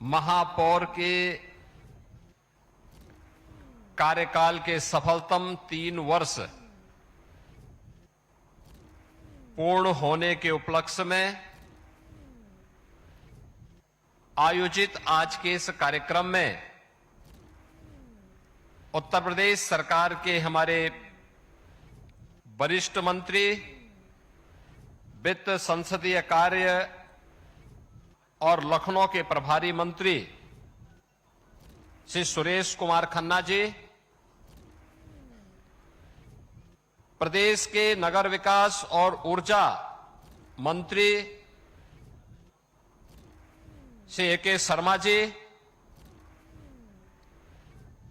महापौर के कार्यकाल के सफलतम 3 वर्ष पूर्ण होने के उपलक्ष्य में आयोजित आज के इस कार्यक्रम में उत्तर प्रदेश सरकार के हमारे वरिष्ठ मंत्री, वित्त संसदीय कार्य और लखनऊ के प्रभारी मंत्री श्री सुरेश कुमार खन्ना जी, प्रदेश के नगर विकास और ऊर्जा मंत्री श्री ए.के. शर्मा जी,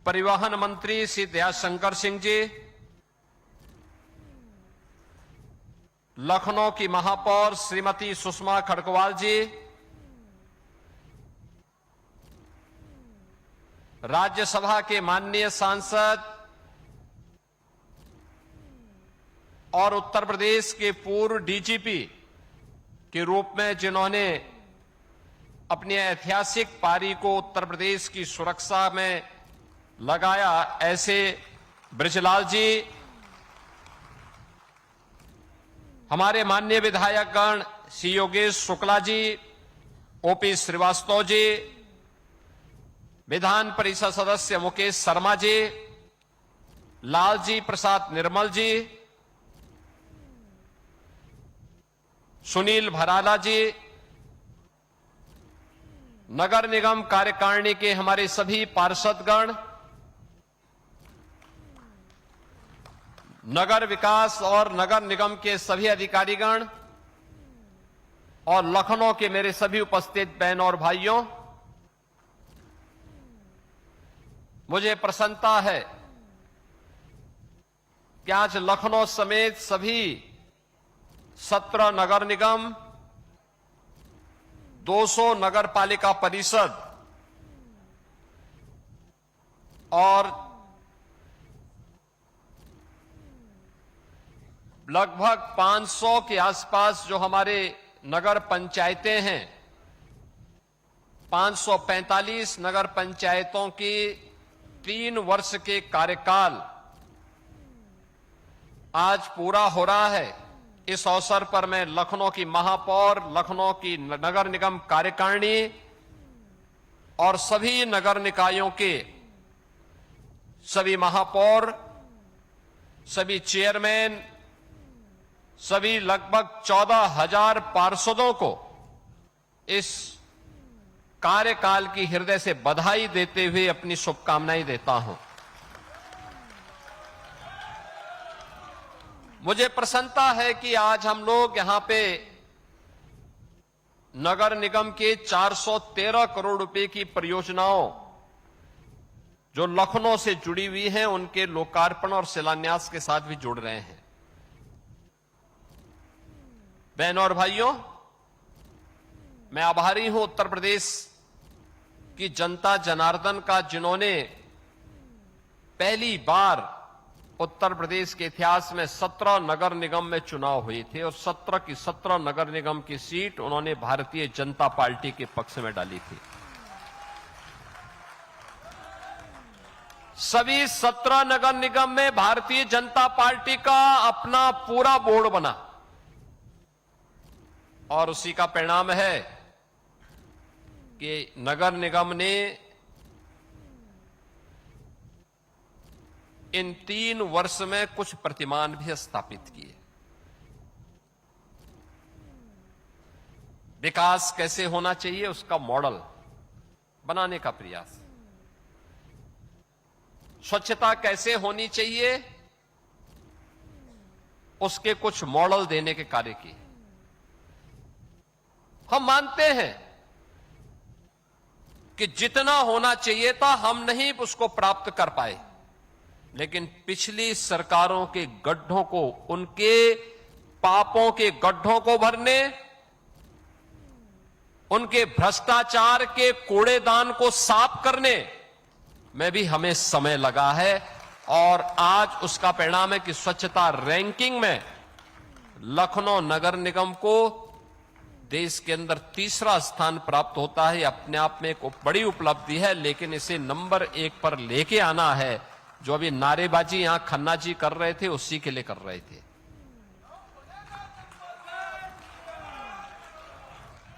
परिवहन मंत्री श्री दयाशंकर सिंह जी, लखनऊ की महापौर श्रीमती सुषमा खड़गवाल जी, राज्यसभा के माननीय सांसद और उत्तर प्रदेश के पूर्व डीजीपी के रूप में जिन्होंने अपनी ऐतिहासिक पारी को उत्तर प्रदेश की सुरक्षा में लगाया, ऐसे ब्रजलाल जी, हमारे माननीय विधायकगण श्री योगेश शुक्ला जी, ओपी श्रीवास्तव जी, विधान परिषद सदस्य मुकेश शर्मा जी, लालजी प्रसाद निर्मल जी, सुनील भराला जी, नगर निगम कार्यकारिणी के हमारे सभी पार्षदगण, नगर विकास और नगर निगम के सभी अधिकारीगण और लखनऊ के मेरे सभी उपस्थित बहन और भाइयों, मुझे प्रसन्नता है कि आज लखनऊ समेत सभी 17 नगर निगम, 200 नगर पालिका परिषद और लगभग 500 के आसपास जो हमारे नगर पंचायतें हैं, 545 नगर पंचायतों की 3 वर्ष के कार्यकाल आज पूरा हो रहा है। इस अवसर पर मैं लखनऊ की महापौर, लखनऊ की नगर निगम कार्यकारिणी और सभी नगर निकायों के सभी महापौर, सभी चेयरमैन, सभी लगभग 14,000 पार्षदों को इस कार्यकाल की हृदय से बधाई देते हुए अपनी शुभकामनाएं देता हूं। मुझे प्रसन्नता है कि आज हम लोग यहां पे नगर निगम के 413 करोड़ रुपए की परियोजनाओं जो लखनऊ से जुड़ी हुई हैं, उनके लोकार्पण और शिलान्यास के साथ भी जुड़ रहे हैं। बहनों और भाइयों, मैं आभारी हूं उत्तर प्रदेश की जनता जनार्दन का, जिन्होंने पहली बार उत्तर प्रदेश के इतिहास में 17 नगर निगम में चुनाव हुए थे और 17 की 17 नगर निगम की सीट उन्होंने भारतीय जनता पार्टी के पक्ष में डाली थी। सभी 17 नगर निगम में भारतीय जनता पार्टी का अपना पूरा बोर्ड बना और उसी का परिणाम है कि नगर निगम ने इन 3 वर्ष में कुछ प्रतिमान भी स्थापित किए। विकास कैसे होना चाहिए उसका मॉडल बनाने का प्रयास, स्वच्छता कैसे होनी चाहिए उसके कुछ मॉडल देने के कार्य किए। हम मानते हैं कि जितना होना चाहिए था हम नहीं उसको प्राप्त कर पाए, लेकिन पिछली सरकारों के गड्ढों को, उनके पापों के गड्ढों को भरने, उनके भ्रष्टाचार के कूड़ेदान को साफ करने में भी हमें समय लगा है और आज उसका परिणाम है कि स्वच्छता रैंकिंग में लखनऊ नगर निगम को देश के अंदर तीसरा स्थान प्राप्त होता है, अपने आप में एक बड़ी उपलब्धि है, लेकिन इसे नंबर 1 पर लेके आना है। जो अभी नारेबाजी यहां खन्ना जी कर रहे थे, उसी के लिए कर रहे थे,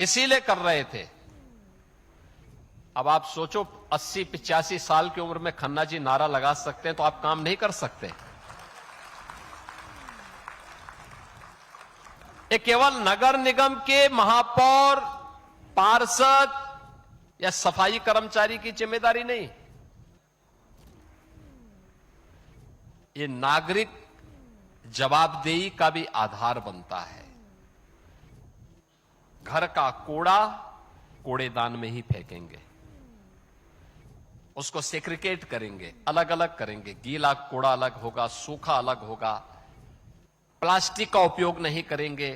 इसीलिए कर रहे थे। अब आप सोचो, 80-85 साल की उम्र में खन्ना जी नारा लगा सकते हैं, तो आप काम नहीं कर सकते। ये केवल नगर निगम के महापौर, पार्षद या सफाई कर्मचारी की जिम्मेदारी नहीं, ये नागरिक जवाबदेही का भी आधार बनता है। घर का कूड़ा कूड़ेदान में ही फेंकेंगे, उसको सेग्रीगेट करेंगे, अलग अलग करेंगे। गीला कूड़ा अलग होगा, सूखा अलग होगा, प्लास्टिक का उपयोग नहीं करेंगे,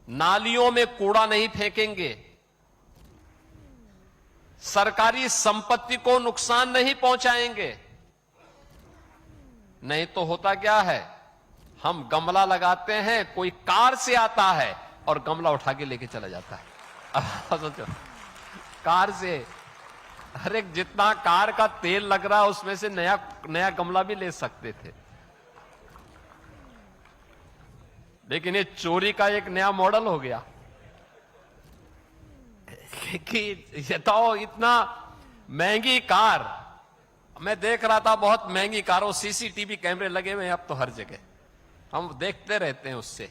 नालियों में कूड़ा नहीं फेंकेंगे, सरकारी संपत्ति को नुकसान नहीं पहुंचाएंगे। नहीं तो होता क्या है, हम गमला लगाते हैं, कोई कार से आता है और गमला उठा के लेके चला जाता है। अब सोचो, कार से, अरे जितना कार का तेल लग रहा है उसमें से नया नया गमला भी ले सकते थे, लेकिन ये चोरी का एक नया मॉडल हो गया कि ये तो इतना महंगी कार, मैं देख रहा था बहुत महंगी कारों, सीसीटीवी कैमरे लगे हुए हैं अब तो हर जगह, हम देखते रहते हैं उससे।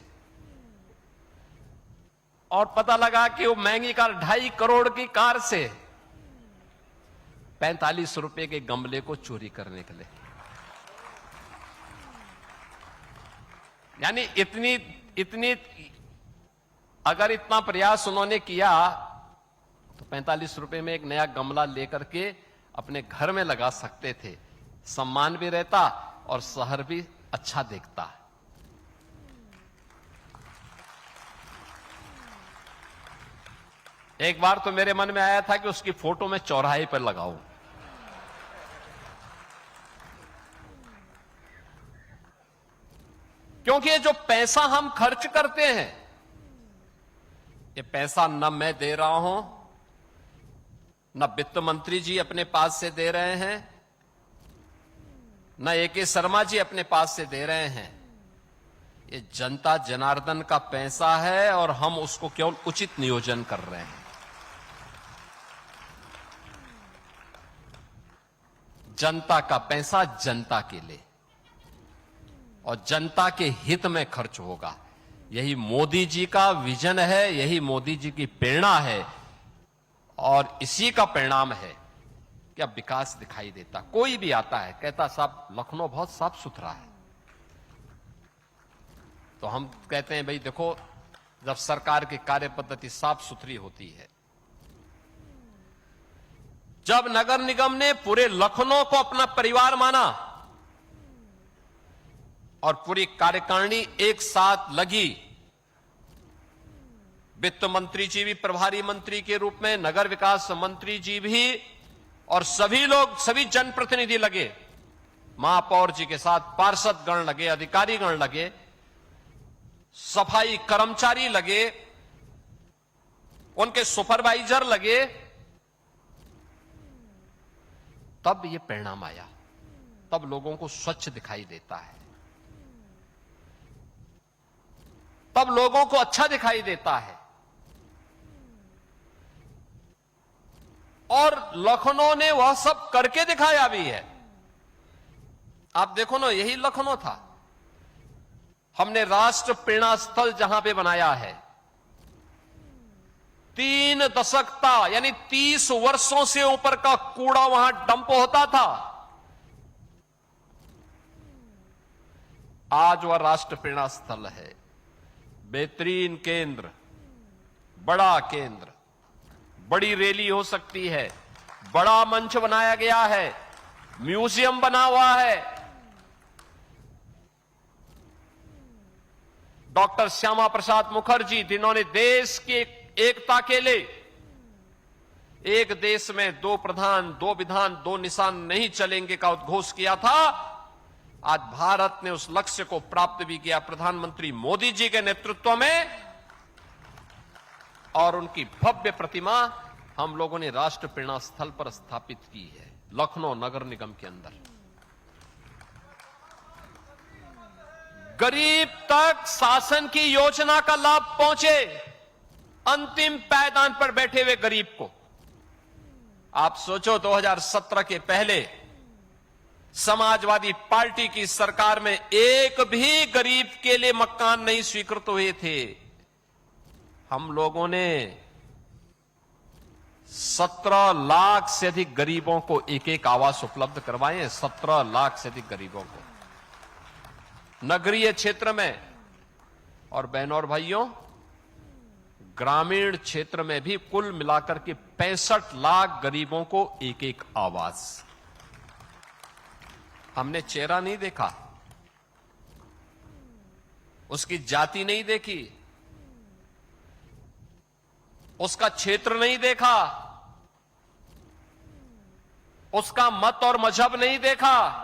और पता लगा कि वो महंगी कार 2.5 करोड़ की कार से 45 रुपए के गमले को चोरी करने के लिए, यानी इतनी अगर इतना प्रयास उन्होंने किया तो 45 रुपए में एक नया गमला लेकर के अपने घर में लगा सकते थे, सम्मान भी रहता और शहर भी अच्छा दिखता। एक बार तो मेरे मन में आया था कि उसकी फोटो मैं चौराहे पर लगाऊं, क्योंकि ये जो पैसा हम खर्च करते हैं, ये पैसा न मैं दे रहा हूं, न वित्त मंत्री जी अपने पास से दे रहे हैं, न ए.के. शर्मा जी अपने पास से दे रहे हैं। ये जनता जनार्दन का पैसा है और हम उसको केवल उचित नियोजन कर रहे हैं। जनता का पैसा जनता के लिए और जनता के हित में खर्च होगा। यही मोदी जी का विजन है, यही मोदी जी की प्रेरणा है और इसी का परिणाम है कि अब विकास दिखाई देता। कोई भी आता है कहता साहब लखनऊ बहुत साफ सुथरा है, तो हम कहते हैं भाई देखो, जब सरकार की कार्य पद्धति साफ सुथरी होती है, जब नगर निगम ने पूरे लखनऊ को अपना परिवार माना और पूरी कार्यकारिणी एक साथ लगी, वित्त मंत्री जी भी प्रभारी मंत्री के रूप में, नगर विकास मंत्री जी भी, और सभी लोग, सभी जनप्रतिनिधि लगे, महापौर जी के साथ पार्षद गण लगे, अधिकारी गण लगे, सफाई कर्मचारी लगे, उनके सुपरवाइजर लगे, तब ये परिणाम आया। तब लोगों को स्वच्छ दिखाई देता है, तब लोगों को अच्छा दिखाई देता है। और लखनऊ ने वह सब करके दिखाया भी है। आप देखो ना, यही लखनऊ था। हमने राष्ट्र प्रेरणा स्थल जहां पे बनाया है, 3 दशक था, यानी 30 वर्षों से ऊपर का कूड़ा वहां डंप होता था। आज वह राष्ट्र प्रेरणा स्थल है, बेहतरीन केंद्र, बड़ा केंद्र, बड़ी रैली हो सकती है, बड़ा मंच बनाया गया है, म्यूजियम बना हुआ है। डॉक्टर श्यामा प्रसाद मुखर्जी, जिन्होंने देश की एकता के लिए एक देश में 2 प्रधान 2 विधान 2 निशान नहीं चलेंगे का उद्घोष किया था, आज भारत ने उस लक्ष्य को प्राप्त भी किया। प्रधानमंत्री मोदी जी के नेतृत्व में और उनकी भव्य प्रतिमा हम लोगों ने राष्ट्र प्रेरणा स्थल पर स्थापित की है, लखनऊ नगर निगम के अंदर। गरीब तक शासन की योजना का लाभ पहुंचे, अंतिम पायदान पर बैठे हुए गरीब को। आप सोचो, 2017 के पहले समाजवादी पार्टी की सरकार में एक भी गरीब के लिए मकान नहीं स्वीकृत हुए थे। हम लोगों ने 17 लाख से अधिक गरीबों को एक एक आवास उपलब्ध करवाए हैं, 17 लाख से अधिक गरीबों को नगरीय क्षेत्र में। और बहनों और भाइयों, ग्रामीण क्षेत्र में भी कुल मिलाकर के 65 लाख गरीबों को एक एक आवास। हमने चेहरा नहीं देखा, उसकी जाति नहीं देखी, उसका क्षेत्र नहीं देखा, उसका मत और मजहब नहीं देखा।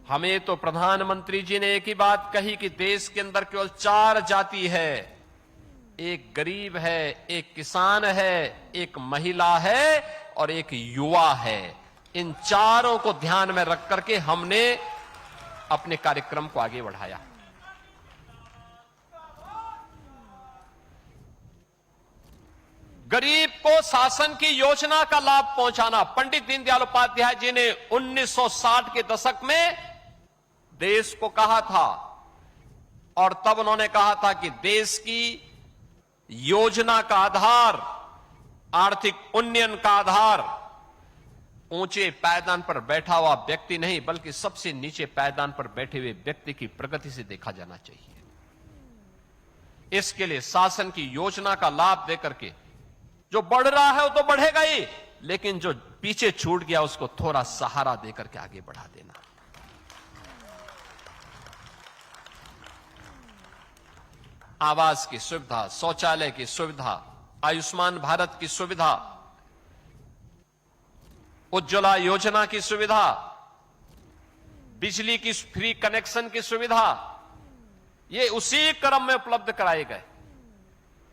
हमें तो प्रधानमंत्री जी ने एक ही बात कही कि देश के अंदर केवल 4 जाति है, एक गरीब है, एक किसान है, एक महिला है और एक युवा है। इन चारों को ध्यान में रख करके हमने अपने कार्यक्रम को आगे बढ़ाया। गरीब को शासन की योजना का लाभ पहुंचाना। पंडित दीनदयाल उपाध्याय जी ने 1960 के दशक में देश को कहा था, और तब उन्होंने कहा था कि देश की योजना का आधार, आर्थिक उन्नयन का आधार ऊंचे पायदान पर बैठा हुआ व्यक्ति नहीं, बल्कि सबसे नीचे पायदान पर बैठे हुए व्यक्ति की प्रगति से देखा जाना चाहिए। इसके लिए शासन की योजना का लाभ देकर के जो बढ़ रहा है वो तो बढ़ेगा ही, लेकिन जो पीछे छूट गया उसको थोड़ा सहारा देकर के आगे बढ़ा देना। आवास की सुविधा, शौचालय की सुविधा, आयुष्मान भारत की सुविधा, उज्ज्वला योजना की सुविधा, बिजली की फ्री कनेक्शन की सुविधा, ये उसी क्रम में उपलब्ध कराए गए,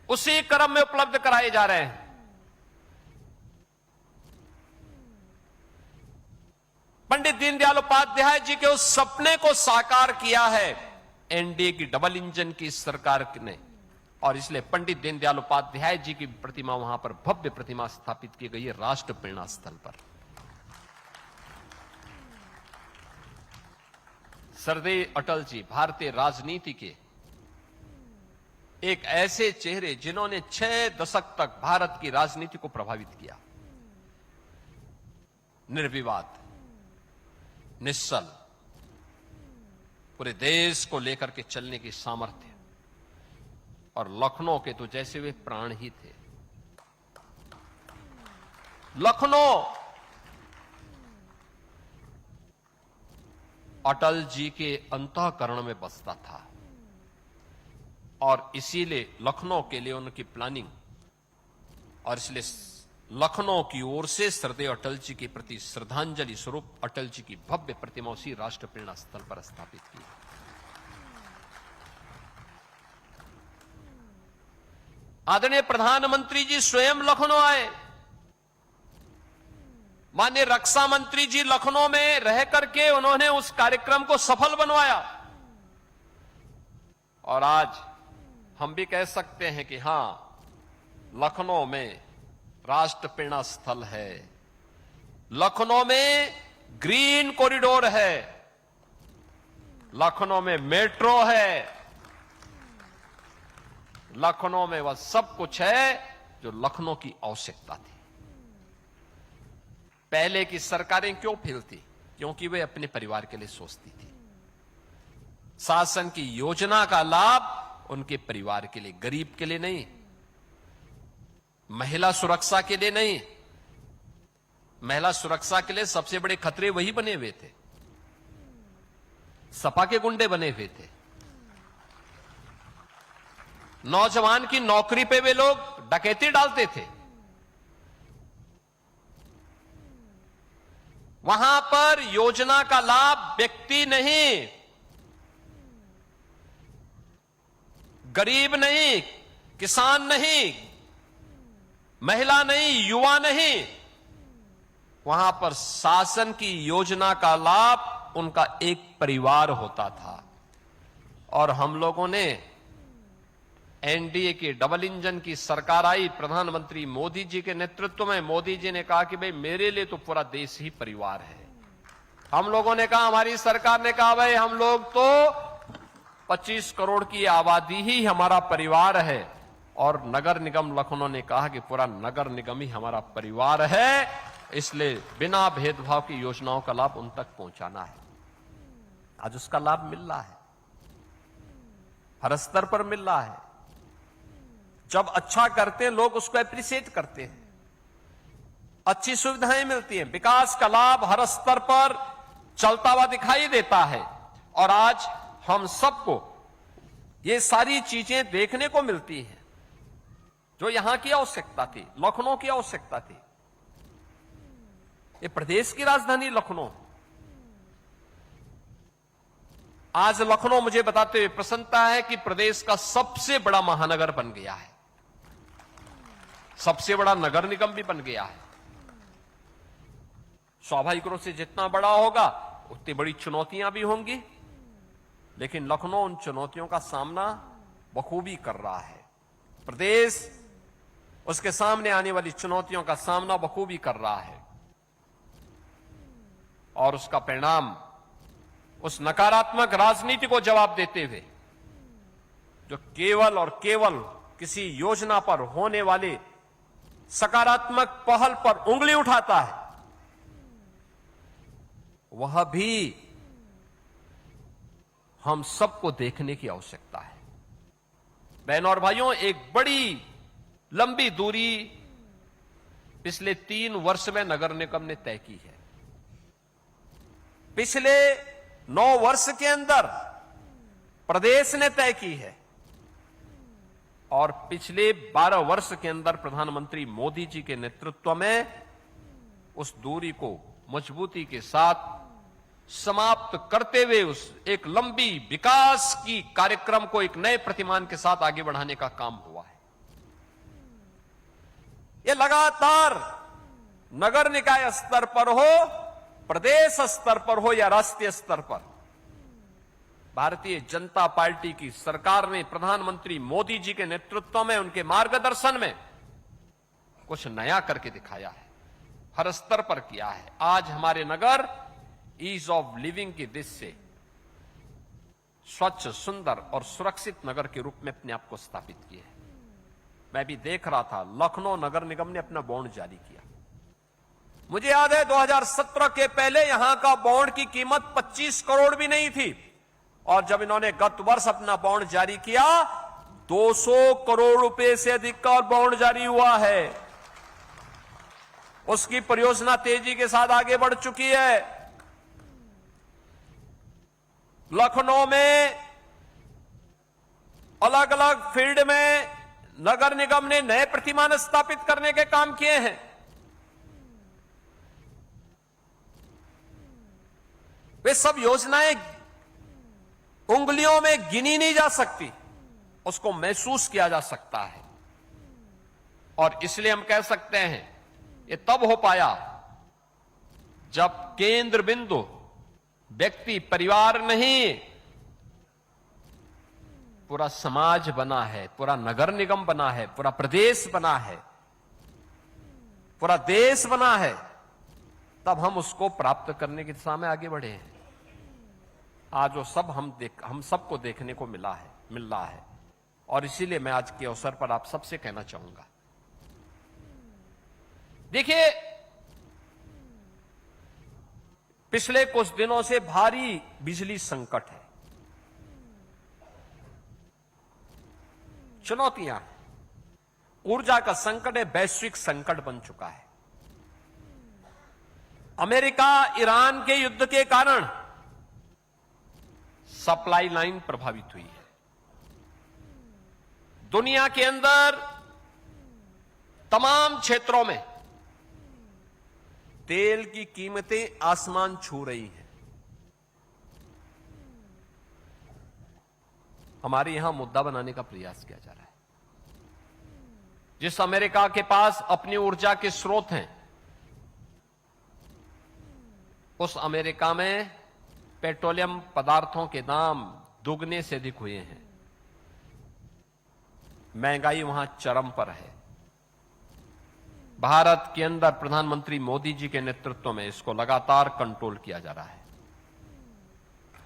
उसी क्रम में उपलब्ध कराए जा रहे हैं। पंडित दीनदयाल उपाध्याय जी के उस सपने को साकार किया है एनडीए की डबल इंजन की सरकार ने, और इसलिए पंडित दीनदयाल उपाध्याय जी की प्रतिमा वहां पर भव्य प्रतिमा स्थापित की गई है राष्ट्र प्रेरणा स्थल पर। सरदेव अटल जी भारतीय राजनीति के एक ऐसे चेहरे जिन्होंने 6 दशक तक भारत की राजनीति को प्रभावित किया। निर्विवाद, निश्चल, पूरे देश को लेकर के चलने की सामर्थ्य, और लखनऊ के तो जैसे वे प्राण ही थे। लखनऊ अटल जी के अंतःकरण में बसता था, और इसीलिए लखनऊ के लिए उनकी प्लानिंग, और इसलिए लखनऊ की ओर से सरदेव अटल जी के प्रति श्रद्धांजलि स्वरूप अटल जी की भव्य प्रतिमा उसी राष्ट्र प्रेरणा स्थल पर स्थापित की। आदरणीय प्रधानमंत्री जी स्वयं लखनऊ आए, माननीय रक्षा मंत्री जी लखनऊ में रह करके उन्होंने उस कार्यक्रम को सफल बनवाया, और आज हम भी कह सकते हैं कि हां, लखनऊ में राष्ट्र प्रेरणा स्थल है, लखनऊ में ग्रीन कॉरिडोर है, लखनऊ में मेट्रो है, लखनऊ में वह सब कुछ है जो लखनऊ की आवश्यकता थी। पहले की सरकारें क्यों फेल थी? क्योंकि वे अपने परिवार के लिए सोचती थी। शासन की योजना का लाभ उनके परिवार के लिए, गरीब के लिए नहीं, महिला सुरक्षा के लिए नहीं। महिला सुरक्षा के लिए सबसे बड़े खतरे वही बने हुए थे, सपा के गुंडे बने हुए थे। नौजवान की नौकरी पे वे लोग डकैती डालते थे। वहां पर योजना का लाभ व्यक्ति नहीं, गरीब नहीं, किसान नहीं, महिला नहीं, युवा नहीं, वहां पर शासन की योजना का लाभ उनका एक परिवार होता था। और हम लोगों ने एनडीए की डबल इंजन की सरकार आई, प्रधानमंत्री मोदी जी के नेतृत्व में। मोदी जी ने कहा कि भाई मेरे लिए तो पूरा देश ही परिवार है। हम लोगों ने कहा, हमारी सरकार ने कहा, भाई हम लोग तो 25 करोड़ की आबादी ही हमारा परिवार है। और नगर निगम लखनऊ ने कहा कि पूरा नगर निगम ही हमारा परिवार है, इसलिए बिना भेदभाव की योजनाओं का लाभ उन तक पहुंचाना है। आज उसका लाभ मिल रहा है, हर स्तर पर मिल रहा है। जब अच्छा करते हैं लोग उसको एप्रिशिएट करते हैं, अच्छी सुविधाएं मिलती हैं, विकास का लाभ हर स्तर पर चलता हुआ दिखाई देता है। और आज हम सबको ये सारी चीजें देखने को मिलती हैं जो यहां की आवश्यकता थी, लखनऊ की आवश्यकता थी। ये प्रदेश की राजधानी लखनऊ, आज लखनऊ मुझे बताते हुए प्रसन्नता है कि प्रदेश का सबसे बड़ा महानगर बन गया है, सबसे बड़ा नगर निगम भी बन गया है। स्वाभाविक रूप से जितना बड़ा होगा उतनी बड़ी चुनौतियां भी होंगी, लेकिन लखनऊ उन चुनौतियों का सामना बखूबी कर रहा है। प्रदेश उसके सामने आने वाली चुनौतियों का सामना बखूबी कर रहा है। और उसका परिणाम, उस नकारात्मक राजनीति को जवाब देते हुए जो केवल और केवल किसी योजना पर होने वाले सकारात्मक पहल पर उंगली उठाता है, वह भी हम सबको देखने की आवश्यकता है। बहनों और भाइयों, एक बड़ी लंबी दूरी पिछले 3 वर्ष में नगर निगम ने तय की है। पिछले 9 वर्ष के अंदर प्रदेश ने तय की है और पिछले 12 वर्ष के अंदर प्रधानमंत्री मोदी जी के नेतृत्व में उस दूरी को मजबूती के साथ समाप्त करते हुए उस एक लंबी विकास की कार्यक्रम को एक नए प्रतिमान के साथ आगे बढ़ाने का काम हुआ है। ये लगातार नगर निकाय स्तर पर हो, प्रदेश स्तर पर हो या राष्ट्रीय स्तर पर, भारतीय जनता पार्टी की सरकार ने प्रधानमंत्री मोदी जी के नेतृत्व में, उनके मार्गदर्शन में कुछ नया करके दिखाया है, हर स्तर पर किया है। आज हमारे नगर ईज ऑफ लिविंग की दृष्टि से स्वच्छ, सुंदर और सुरक्षित नगर के रूप में अपने आप को स्थापित किए हैं। मैं भी देख रहा था, लखनऊ नगर निगम ने अपना बॉन्ड जारी किया। मुझे याद है 2017 के पहले यहां का बॉन्ड की कीमत 25 करोड़ भी नहीं थी, और जब इन्होंने गत वर्ष अपना बॉन्ड जारी किया, 200 करोड़ रुपए से अधिक का बॉन्ड जारी हुआ है। उसकी परियोजना तेजी के साथ आगे बढ़ चुकी है। लखनऊ में अलग अलग फील्ड में नगर निगम ने नए प्रतिमान स्थापित करने के काम किए हैं। वे सब योजनाएं उंगलियों में गिनी नहीं जा सकती, उसको महसूस किया जा सकता है। और इसलिए हम कह सकते हैं ये तब हो पाया जब केंद्र बिंदु व्यक्ति, परिवार नहीं, पूरा समाज बना है, पूरा नगर निगम बना है, पूरा प्रदेश बना है, पूरा देश बना है। तब हम उसको प्राप्त करने की दिशा में आगे बढ़े हैं। आज वो सब हम सबको देखने को मिल रहा है। और इसीलिए मैं आज के अवसर पर आप सबसे कहना चाहूंगा, देखिए, पिछले कुछ दिनों से भारी बिजली संकट है, चुनौतियां हैं, ऊर्जा का संकट है, वैश्विक संकट बन चुका है। अमेरिका ईरान के युद्ध के कारण सप्लाई लाइन प्रभावित हुई है। दुनिया के अंदर तमाम क्षेत्रों में तेल की कीमतें आसमान छू रही हैं। हमारे यहां मुद्दा बनाने का प्रयास किया जा रहा है। जिस अमेरिका के पास अपनी ऊर्जा के स्रोत हैं, उस अमेरिका में पेट्रोलियम पदार्थों के दाम दुगने से अधिक हुए हैं। महंगाई वहां चरम पर है। भारत के अंदर प्रधानमंत्री मोदी जी के नेतृत्व में इसको लगातार कंट्रोल किया जा रहा है,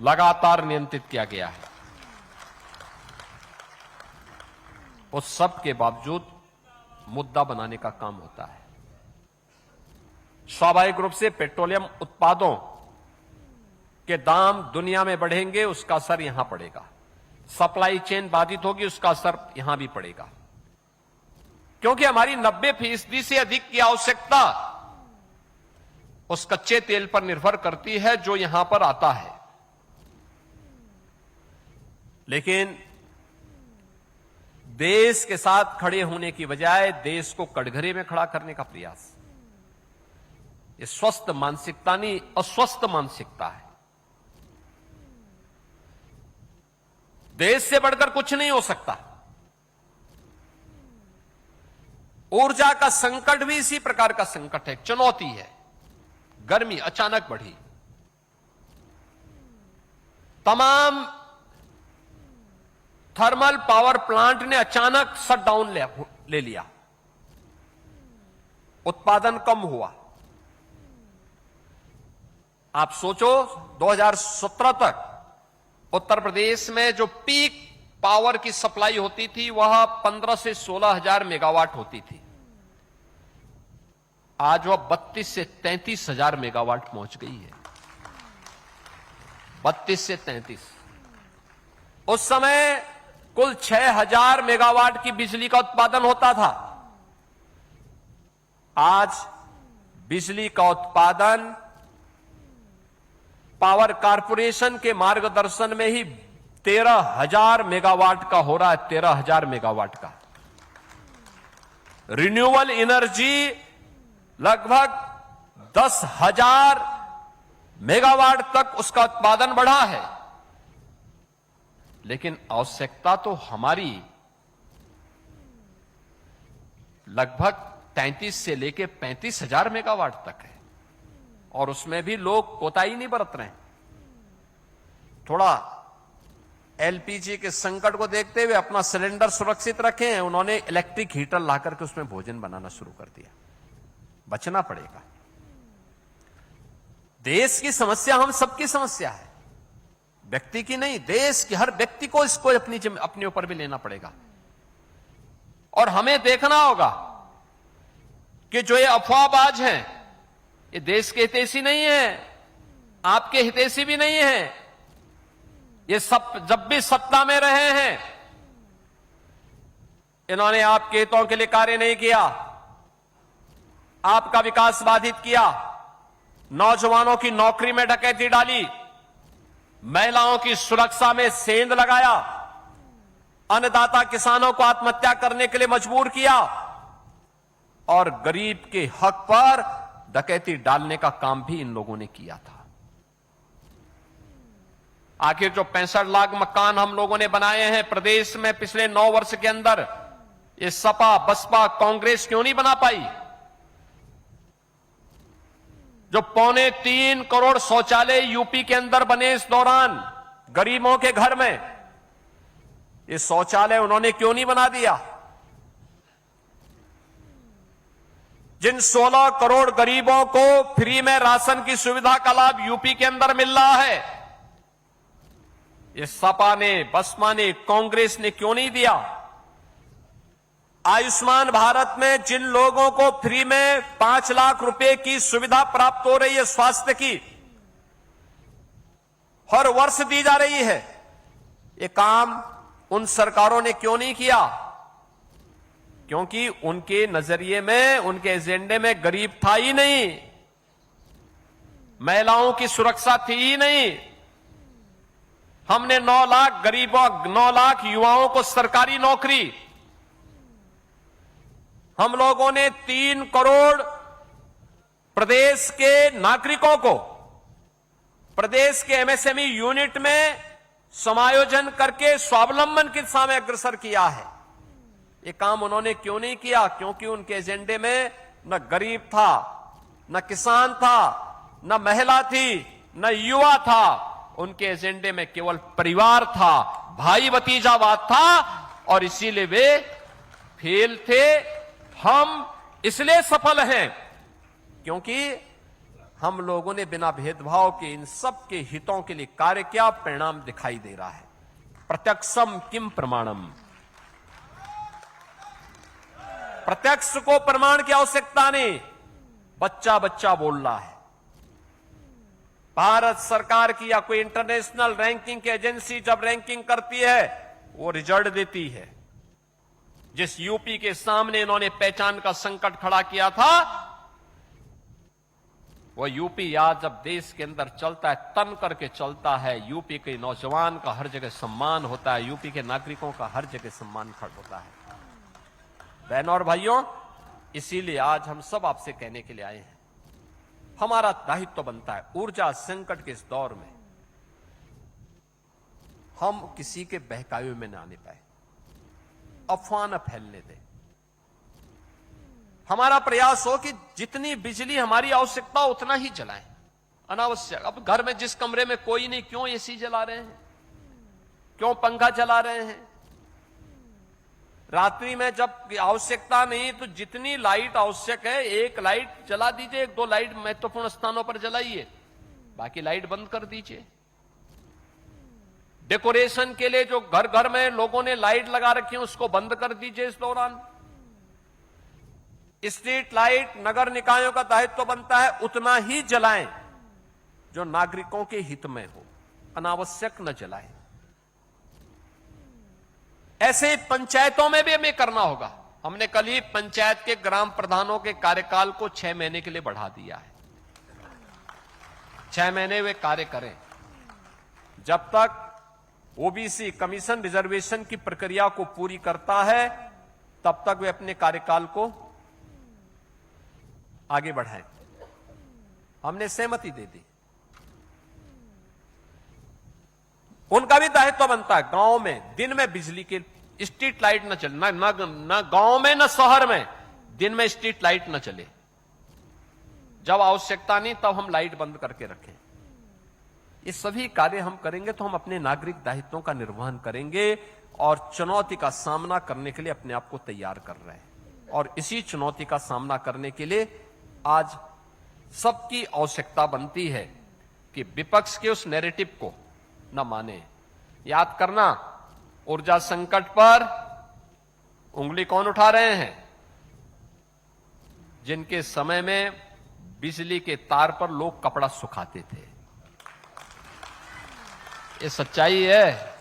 लगातार नियंत्रित किया गया है। उस सब के बावजूद मुद्दा बनाने का काम होता है। स्वाभाविक रूप से पेट्रोलियम उत्पादों के दाम दुनिया में बढ़ेंगे, उसका असर यहां पड़ेगा। सप्लाई चेन बाधित होगी, उसका असर यहां भी पड़ेगा, क्योंकि हमारी 90% से अधिक की आवश्यकता उस कच्चे तेल पर निर्भर करती है जो यहां पर आता है। लेकिन देश के साथ खड़े होने की बजाय देश को कटघरे में खड़ा करने का प्रयास, ये स्वस्थ मानसिकता नहीं, अस्वस्थ मानसिकता है। देश से बढ़कर कुछ नहीं हो सकता। ऊर्जा का संकट भी इसी प्रकार का संकट है, चुनौती है। गर्मी अचानक बढ़ी, तमाम थर्मल पावर प्लांट ने अचानक शटडाउन ले लिया, उत्पादन कम हुआ। आप सोचो 2017 तक उत्तर प्रदेश में जो पीक पावर की सप्लाई होती थी वह 15 से 16 हजार मेगावाट होती थी। आज वह 32 से 33 हजार मेगावाट पहुंच गई है। 32 से 33। उस समय कुल 6000 मेगावाट की बिजली का उत्पादन होता था। आज बिजली का उत्पादन पावर कारपोरेशन के मार्गदर्शन में ही 13,000 मेगावाट का हो रहा है। 13,000 मेगावाट का रिन्यूएबल एनर्जी लगभग 10,000 मेगावाट तक उसका उत्पादन बढ़ा है। लेकिन आवश्यकता तो हमारी लगभग 33 से लेकर 35,000 मेगावाट तक है, और उसमें भी लोग कोताही नहीं बरत रहे हैं। थोड़ा एलपीजी के संकट को देखते हुए अपना सिलेंडर सुरक्षित रखे हैं, उन्होंने इलेक्ट्रिक हीटर लाकर के उसमें भोजन बनाना शुरू कर दिया। बचना पड़ेगा। देश की समस्या हम सबकी समस्या है, व्यक्ति की नहीं। देश की हर व्यक्ति को इसको अपने ऊपर भी लेना पड़ेगा। और हमें देखना होगा कि जो ये अफवाहबाज हैं, ये देश के हितैषी नहीं है, आपके हितैषी भी नहीं है। ये सब जब भी सत्ता में रहे हैं, इन्होंने आपके हितों के लिए कार्य नहीं किया, आपका विकास बाधित किया, नौजवानों की नौकरी में डकैती डाली, महिलाओं की सुरक्षा में सेंध लगाया, अन्नदाता किसानों को आत्महत्या करने के लिए मजबूर किया, और गरीब के हक पर डकैती डालने का काम भी इन लोगों ने किया था। आखिर जो 65 लाख मकान हम लोगों ने बनाए हैं प्रदेश में पिछले 9 वर्ष के अंदर, ये सपा बसपा कांग्रेस क्यों नहीं बना पाई? जो 3.25 करोड़ शौचालय यूपी के अंदर बने इस दौरान गरीबों के घर में, ये शौचालय उन्होंने क्यों नहीं बना दिया? जिन 16 करोड़ गरीबों को फ्री में राशन की सुविधा का लाभ यूपी के अंदर मिल रहा है, ये सपा ने, बसपा ने, कांग्रेस ने क्यों नहीं दिया? आयुष्मान भारत में जिन लोगों को फ्री में 5 लाख रुपए की सुविधा प्राप्त हो रही है स्वास्थ्य की, हर वर्ष दी जा रही है, ये काम उन सरकारों ने क्यों नहीं किया? क्योंकि उनके नजरिए में, उनके एजेंडे में गरीब था ही नहीं, महिलाओं की सुरक्षा थी ही नहीं। हमने 9 लाख गरीबों, 9 लाख युवाओं को सरकारी नौकरी, हम लोगों ने 3 करोड़ प्रदेश के नागरिकों को प्रदेश के एमएसएमई यूनिट में समायोजन करके स्वावलंबन की दिशा में अग्रसर किया है। ये काम उन्होंने क्यों नहीं किया? क्योंकि उनके एजेंडे में न गरीब था, न किसान था, न महिला थी, न युवा था। उनके एजेंडे में केवल परिवार था, भाई भतीजावाद था, और इसीलिए वे फेल थे। हम इसलिए सफल हैं क्योंकि हम लोगों ने बिना भेदभाव के इन सब के हितों के लिए कार्य किया। परिणाम दिखाई दे रहा है। प्रत्यक्षम किम प्रमाणम। प्रत्यक्ष को प्रमाण की आवश्यकता नहीं, बच्चा बच्चा बोल रहा है। भारत सरकार की या कोई इंटरनेशनल रैंकिंग की एजेंसी जब रैंकिंग करती है, वो रिजल्ट देती है। जिस यूपी के सामने इन्होंने पहचान का संकट खड़ा किया था, वो यूपी आज जब देश के अंदर चलता है, तन करके चलता है। यूपी के नौजवान का हर जगह सम्मान होता है, यूपी के नागरिकों का हर जगह सम्मान खड़ा होता है। बहनों और भाइयों, इसीलिए आज हम सब आपसे कहने के लिए आए हैं, हमारा दायित्व बनता है ऊर्जा संकट के इस दौर में हम किसी के बहकावे में न आने पाए, अफवाह न फैलने दें। हमारा प्रयास हो कि जितनी बिजली हमारी आवश्यकता हो उतना ही जलाएं, अनावश्यक। अब घर में जिस कमरे में कोई नहीं, क्यों एसी जला रहे हैं, क्यों पंखा चला रहे हैं? रात्रि में जब आवश्यकता नहीं तो जितनी लाइट आवश्यक है, एक लाइट जला दीजिए, एक दो लाइट महत्वपूर्ण स्थानों पर जलाइए, बाकी लाइट बंद कर दीजिए। डेकोरेशन के लिए जो घर घर में लोगों ने लाइट लगा रखी है, उसको बंद कर दीजिए इस दौरान। स्ट्रीट लाइट नगर निकायों का दायित्व बनता है उतना ही जलाएं जो नागरिकों के हित में हो, अनावश्यक न जलाएं। ऐसे पंचायतों में भी हमें करना होगा। हमने कल ही पंचायत के ग्राम प्रधानों के कार्यकाल को 6 महीने के लिए बढ़ा दिया है। 6 महीने वे कार्य करें। जब तक ओबीसी कमीशन रिजर्वेशन की प्रक्रिया को पूरी करता है, तब तक वे अपने कार्यकाल को आगे बढ़ाएं। हमने सहमति दे दी। उनका भी दायित्व बनता है गांव में दिन में बिजली के स्ट्रीट लाइट न चले, न गांव में न शहर में दिन में स्ट्रीट लाइट न चले। जब आवश्यकता नहीं तब हम लाइट बंद करके रखें। ये सभी कार्य हम करेंगे तो हम अपने नागरिक दायित्वों का निर्वहन करेंगे और चुनौती का सामना करने के लिए अपने आप को तैयार कर रहे हैं। और इसी चुनौती का सामना करने के लिए आज सबकी आवश्यकता बनती है कि विपक्ष के उस नैरेटिव को न माने। याद करना, ऊर्जा संकट पर उंगली कौन उठा रहे हैं? जिनके समय में बिजली के तार पर लोग कपड़ा सुखाते थे। ये सच्चाई है।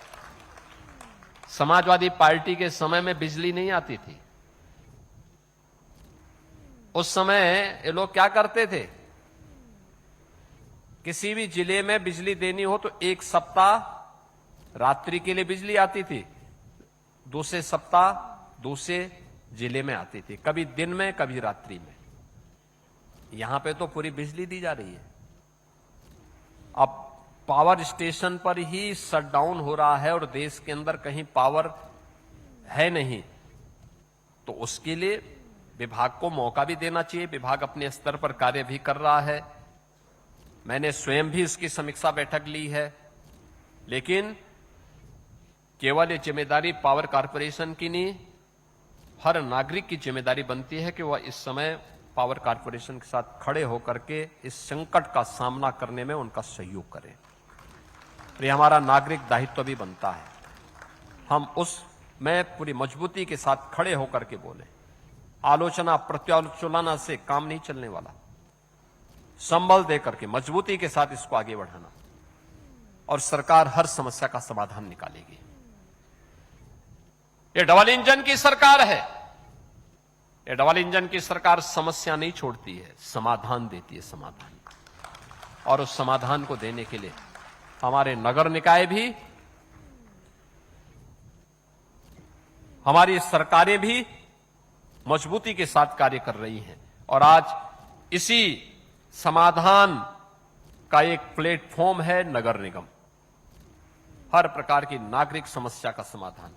समाजवादी पार्टी के समय में बिजली नहीं आती थी। उस समय ये लोग क्या करते थे? किसी भी जिले में बिजली देनी हो तो एक सप्ताह रात्रि के लिए बिजली आती थी, दूसरे सप्ताह दूसरे जिले में आती थी, कभी दिन में कभी रात्रि में। यहां पे तो पूरी बिजली दी जा रही है। अब पावर स्टेशन पर ही शटडाउन हो रहा है और देश के अंदर कहीं पावर है नहीं, तो उसके लिए विभाग को मौका भी देना चाहिए। विभाग अपने स्तर पर कार्य भी कर रहा है। मैंने स्वयं भी इसकी समीक्षा बैठक ली है। लेकिन केवल ये जिम्मेदारी पावर कॉरपोरेशन की नहीं, हर नागरिक की जिम्मेदारी बनती है कि वह इस समय पावर कॉरपोरेशन के साथ खड़े होकर के इस संकट का सामना करने में उनका सहयोग करें। ये हमारा नागरिक दायित्व भी बनता है। हम उसमें पूरी मजबूती के साथ खड़े होकर के बोले। आलोचना प्रत्यालोचना से काम नहीं चलने वाला। संबल देकर के मजबूती के साथ इसको आगे बढ़ाना, और सरकार हर समस्या का समाधान निकालेगी। ये डबल इंजन की सरकार है। ये डबल इंजन की सरकार समस्या नहीं छोड़ती है, समाधान देती है, समाधान। और उस समाधान को देने के लिए हमारे नगर निकाय भी, हमारी सरकारें भी मजबूती के साथ कार्य कर रही हैं। और आज इसी समाधान का एक प्लेटफॉर्म है नगर निगम। हर प्रकार की नागरिक समस्या का समाधान।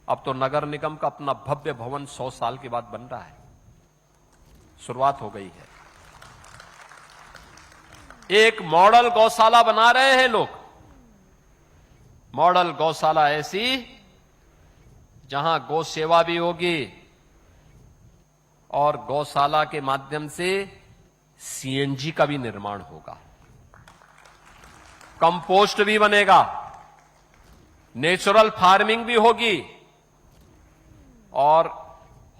अब तो नगर निगम का अपना भव्य भवन 100 साल के बाद बन रहा है, शुरुआत हो गई है। एक मॉडल गौशाला बना रहे हैं लोग, मॉडल गौशाला ऐसी जहां गौ सेवा भी होगी और गौशाला के माध्यम से सीएनजी का भी निर्माण होगा, कंपोस्ट भी बनेगा, नेचुरल फार्मिंग भी होगी और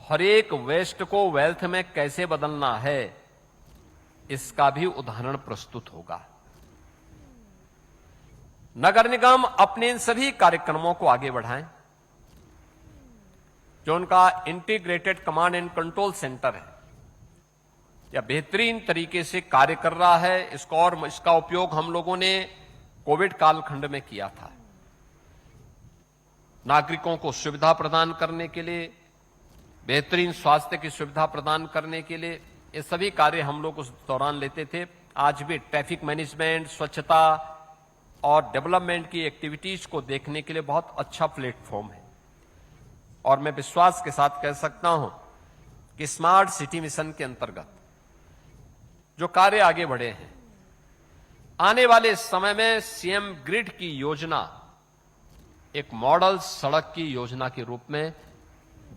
हर एक वेस्ट को वेल्थ में कैसे बदलना है इसका भी उदाहरण प्रस्तुत होगा। नगर निगम अपने इन सभी कार्यक्रमों को आगे बढ़ाएं। जो उनका integrated command and control centre है, यह बेहतरीन तरीके से कार्य कर रहा है। इसका उपयोग हम लोगों ने कोविड कालखंड में किया था, नागरिकों को सुविधा प्रदान करने के लिए, बेहतरीन स्वास्थ्य की सुविधा प्रदान करने के लिए। ये सभी कार्य हम लोग उस दौरान लेते थे। आज भी ट्रैफिक मैनेजमेंट, स्वच्छता और डेवलपमेंट की एक्टिविटीज को देखने के लिए बहुत अच्छा प्लेटफॉर्म है और मैं विश्वास के साथ कह सकता हूं कि स्मार्ट सिटी मिशन के अंतर्गत जो कार्य आगे बढ़े हैं, आने वाले समय में सीएम ग्रिड की योजना एक मॉडल सड़क की योजना के रूप में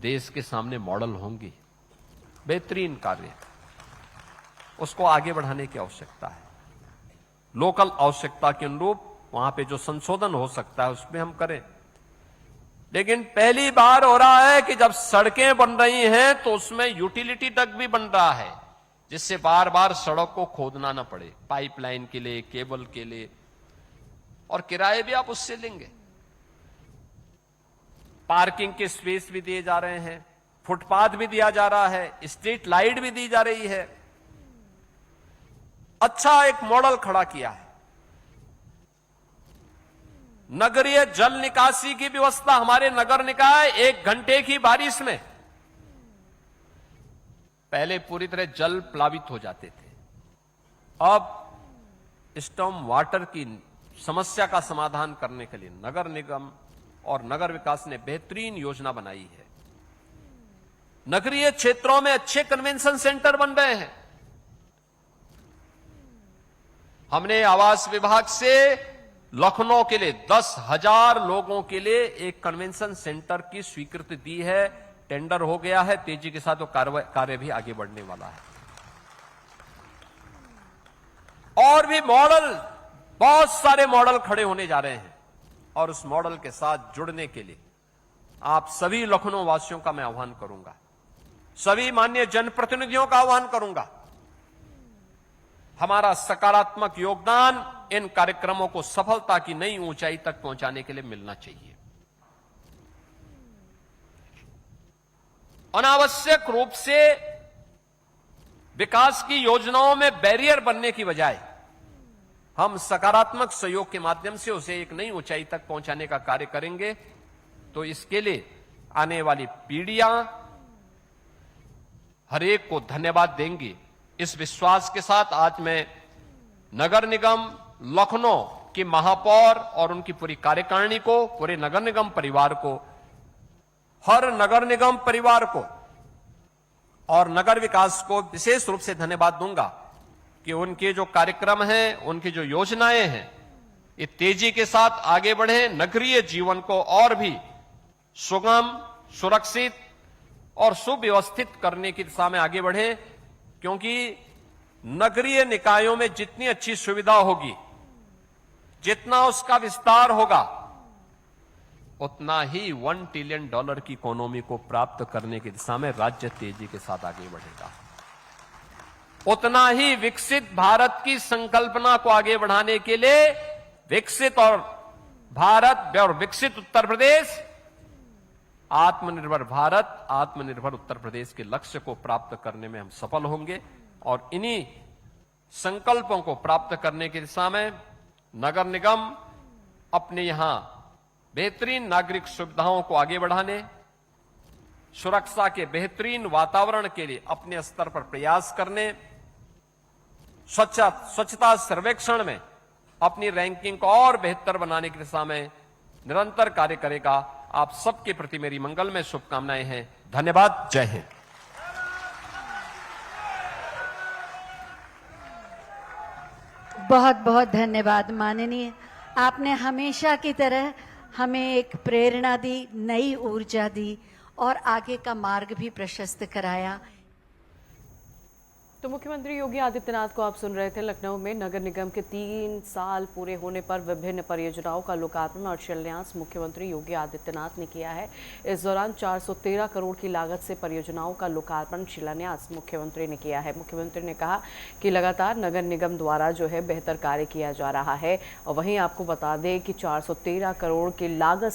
देश के सामने मॉडल होंगी। बेहतरीन कार्य, उसको आगे बढ़ाने की आवश्यकता है। लोकल आवश्यकता के अनुरूप वहां पे जो संशोधन हो सकता है उसमें हम करें। लेकिन पहली बार हो रहा है कि जब सड़कें बन रही हैं तो उसमें यूटिलिटी डक्ट भी बन रहा है, जिससे बार बार सड़क को खोदना ना पड़े, पाइपलाइन के लिए, केबल के लिए, और किराए भी आप उससे लेंगे। पार्किंग के स्पेस भी दिए जा रहे हैं, फुटपाथ भी दिया जा रहा है, स्ट्रीट लाइट भी दी जा रही है। अच्छा एक मॉडल खड़ा किया है। नगरीय जल निकासी की व्यवस्था, हमारे नगर निकाय 1 घंटे की बारिश में पहले पूरी तरह जल प्लावित हो जाते थे, अब स्टॉर्म वाटर की समस्या का समाधान करने के लिए नगर निगम और नगर विकास ने बेहतरीन योजना बनाई है। नगरीय क्षेत्रों में अच्छे कन्वेंशन सेंटर बन रहे हैं। हमने आवास विभाग से लखनऊ के लिए 10,000 लोगों के लिए एक कन्वेंशन सेंटर की स्वीकृति दी है। टेंडर हो गया है, तेजी के साथ वो कार्य भी आगे बढ़ने वाला है। और भी मॉडल, बहुत सारे मॉडल खड़े होने जा रहे हैं और उस मॉडल के साथ जुड़ने के लिए आप सभी लखनऊ वासियों का मैं आह्वान करूंगा, सभी माननीय जनप्रतिनिधियों का आह्वान करूंगा। हमारा सकारात्मक योगदान इन कार्यक्रमों को सफलता की नई ऊंचाई तक पहुंचाने के लिए मिलना चाहिए। अनावश्यक रूप से विकास की योजनाओं में बैरियर बनने की बजाय हम सकारात्मक सहयोग के माध्यम से उसे एक नई ऊंचाई तक पहुंचाने का कार्य करेंगे तो इसके लिए आने वाली पीढ़ियां हर एक को धन्यवाद देंगी। इस विश्वास के साथ आज मैं नगर निगम लखनऊ की महापौर और उनकी पूरी कार्यकारिणी को, पूरे नगर निगम परिवार को, हर नगर निगम परिवार को और नगर विकास को विशेष रूप से धन्यवाद दूंगा कि उनके जो कार्यक्रम हैं, उनकी जो योजनाएं हैं, ये तेजी के साथ आगे बढ़े, नगरीय जीवन को और भी सुगम, सुरक्षित और सुव्यवस्थित करने की दिशा में आगे बढ़े। क्योंकि नगरीय निकायों में जितनी अच्छी सुविधा होगी, जितना उसका विस्तार होगा, उतना ही $1 ट्रिलियन की इकोनॉमी को प्राप्त करने की दिशा में राज्य तेजी के साथ आगे बढ़ेगा। उतना ही विकसित भारत की संकल्पना को आगे बढ़ाने के लिए विकसित और भारत और विकसित उत्तर प्रदेश, आत्मनिर्भर भारत, आत्मनिर्भर उत्तर प्रदेश के लक्ष्य को प्राप्त करने में हम सफल होंगे। और इन्हीं संकल्पों को प्राप्त करने की दिशा में नगर निगम अपने यहां बेहतरीन नागरिक सुविधाओं को आगे बढ़ाने, सुरक्षा के बेहतरीन वातावरण के लिए अपने स्तर पर प्रयास करने, स्वच्छता सर्वेक्षण में अपनी रैंकिंग को और बेहतर बनाने की दिशा में निरंतर कार्य करेगा। आप सबके प्रति मेरी मंगलमय शुभकामनाएं हैं। धन्यवाद। जय हिंद। बहुत बहुत धन्यवाद माननीय। आपने हमेशा की तरह हमें एक प्रेरणा दी, नई ऊर्जा दी और आगे का मार्ग भी प्रशस्त कराया। तो मुख्यमंत्री योगी आदित्यनाथ को आप सुन रहे थे। लखनऊ में नगर निगम के 3 साल पूरे होने पर विभिन्न परियोजनाओं का लोकार्पण और शिलान्यास मुख्यमंत्री योगी आदित्यनाथ ने किया है। इस दौरान 413 करोड़ की लागत से परियोजनाओं का लोकार्पण शिलान्यास मुख्यमंत्री ने किया है। मुख्यमंत्री ने कहा कि लगातार नगर निगम द्वारा जो है बेहतर कार्य किया जा रहा है। और वहीं आपको बता दें कि 413 करोड़ की लागत